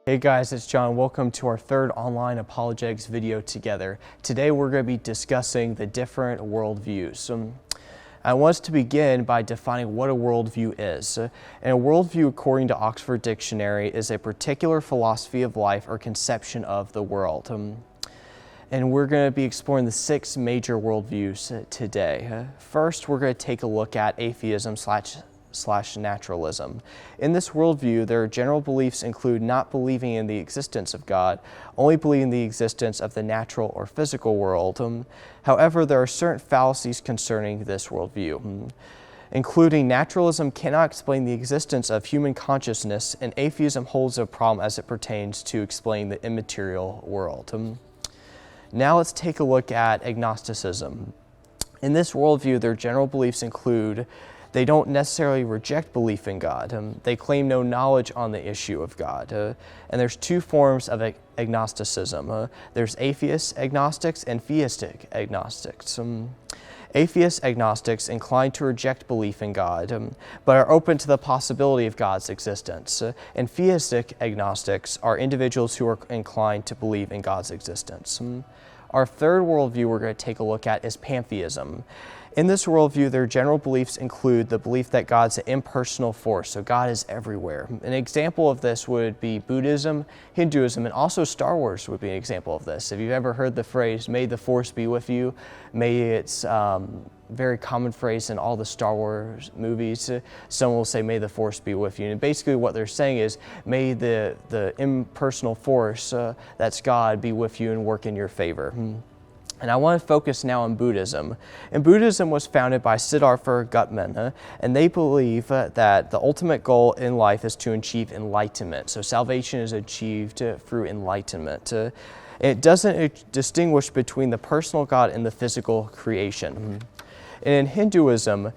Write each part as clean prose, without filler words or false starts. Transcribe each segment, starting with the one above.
Hey guys, it's John. Welcome to our third online apologetics video together. Today we're going to be discussing the different worldviews. I want us to begin by defining what a worldview is. And a worldview, according to Oxford Dictionary, is a particular philosophy of life or conception of the world. And we're going to be exploring the 6 major worldviews today. First, we're going to take a look at atheism slash naturalism. In this worldview, their general beliefs include not believing in the existence of God, only believing in the existence of the natural or physical world. However, there are certain fallacies concerning this worldview, including naturalism cannot explain the existence of human consciousness, and atheism holds a problem as it pertains to explaining the immaterial world. Now let's take a look at agnosticism. In this worldview, their general beliefs include they don't necessarily reject belief in God. They claim no knowledge on the issue of God. And there's 2 forms of agnosticism. There's atheist agnostics and theistic agnostics. Atheist agnostics incline to reject belief in God, but are open to the possibility of God's existence. And theistic agnostics are individuals who are inclined to believe in God's existence. Our third worldview we're going to take a look at is pantheism. In this worldview, their general beliefs include the belief that God's an impersonal force, so God is everywhere. An example of this would be Buddhism, Hinduism, and also Star Wars would be an example of this. If you've ever heard the phrase, "May the Force be with you," it's very common phrase in all the Star Wars movies. Someone will say, "May the Force be with you." And basically what they're saying is, may the impersonal force, that's God, be with you and work in your favor. And I want to focus now on Buddhism. And Buddhism was founded by Siddhartha Gautama, and they believe that the ultimate goal in life is to achieve enlightenment. So salvation is achieved through enlightenment. It doesn't distinguish between the personal God and the physical creation. And in Hinduism,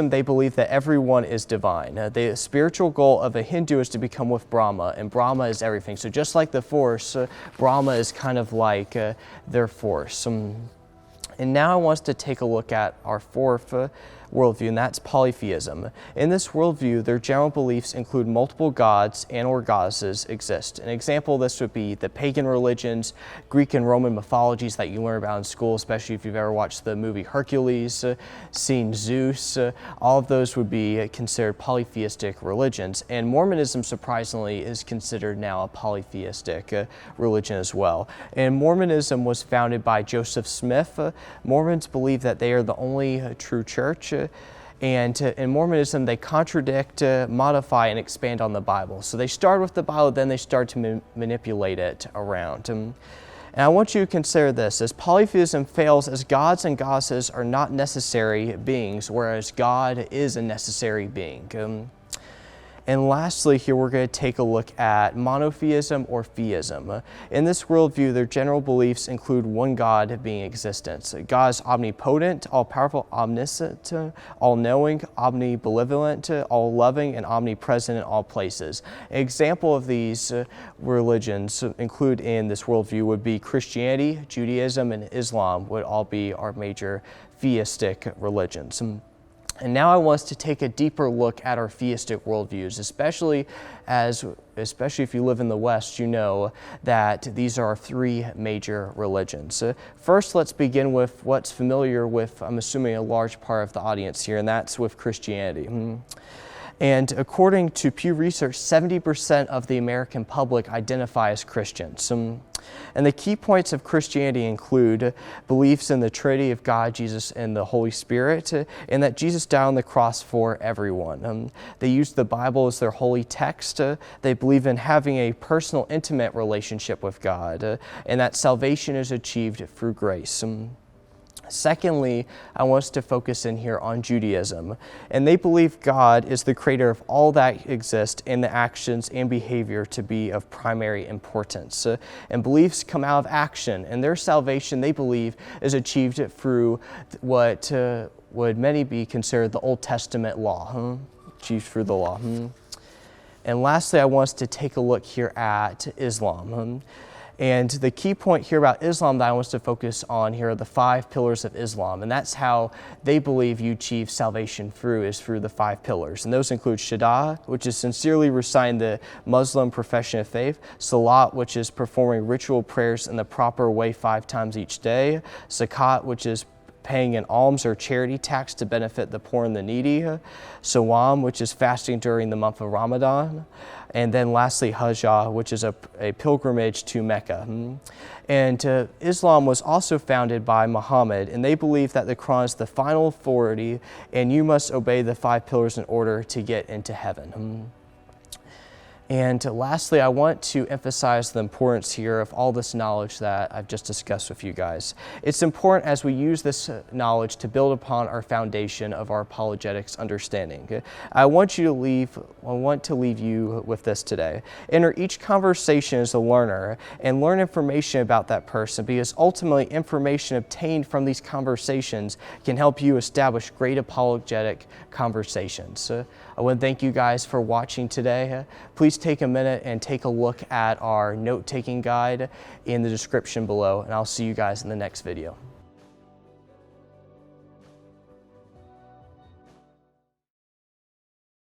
they believe that everyone is divine. The spiritual goal of a Hindu is to become with Brahma, and Brahma is everything. So just like the Force, Brahma is kind of like their force. And now I want us to take a look at our fourth worldview, and that's polytheism. In this worldview, their general beliefs include multiple gods and or goddesses exist. An example of this would be the pagan religions, Greek and Roman mythologies that you learn about in school, especially if you've ever watched the movie Hercules, seen Zeus. All of those would be considered polytheistic religions. And Mormonism, surprisingly, is considered now a polytheistic religion as well. And Mormonism was founded by Joseph Smith. Mormons believe that they are the only true church. And in Mormonism, they contradict, modify, and expand on the Bible. So they start with the Bible, then they start to manipulate it around. And I want you to consider this, as polytheism fails as gods and goddesses are not necessary beings, whereas God is a necessary being. And lastly, here we're going to take a look at monotheism or theism. In this worldview, their general beliefs include one God being existence. God is omnipotent, all-powerful, omniscient, all-knowing, omnibenevolent, all-loving, and omnipresent in all places. An example of these religions included in this worldview would be Christianity, Judaism, and Islam would all be our major theistic religions. And now I want us to take a deeper look at our theistic worldviews, especially if you live in the West, you know that these are our 3 major religions. First, let's begin with what's familiar with, I'm assuming, a large part of the audience here, and that's with Christianity. And according to Pew Research, 70% of the American public identify as Christians. And the key points of Christianity include beliefs in the Trinity of God, Jesus, and the Holy Spirit, and that Jesus died on the cross for everyone. They use the Bible as their holy text. They believe in having a personal, intimate relationship with God, and that salvation is achieved through grace. Secondly, I want us to focus in here on Judaism. And they believe God is the creator of all that exists and the actions and behavior to be of primary importance. And beliefs come out of action, and their salvation, they believe, is achieved through what would many be considered the Old Testament law, achieved through the law. And lastly, I want us to take a look here at Islam. And the key point here about Islam that I want us to focus on here are the 5 pillars of Islam. And that's how they believe you achieve salvation is through the 5 pillars. And those include Shahada, which is sincerely reciting the Muslim profession of faith. Salat, which is performing ritual prayers in the proper way 5 times each day. Zakat, which is paying an alms or charity tax to benefit the poor and the needy. Sawam, which is fasting during the month of Ramadan. And then lastly, Hajjah, which is a pilgrimage to Mecca. And Islam was also founded by Muhammad, and they believe that the Quran is the final authority, and you must obey the 5 pillars in order to get into heaven. And lastly, I want to emphasize the importance here of all this knowledge that I've just discussed with you guys. It's important as we use this knowledge to build upon our foundation of our apologetics understanding. I want to leave you with this today. Enter each conversation as a learner and learn information about that person, because ultimately information obtained from these conversations can help you establish great apologetic conversations. I want to thank you guys for watching today. Please take a minute and take a look at our note-taking guide in the description below, and I'll see you guys in the next video.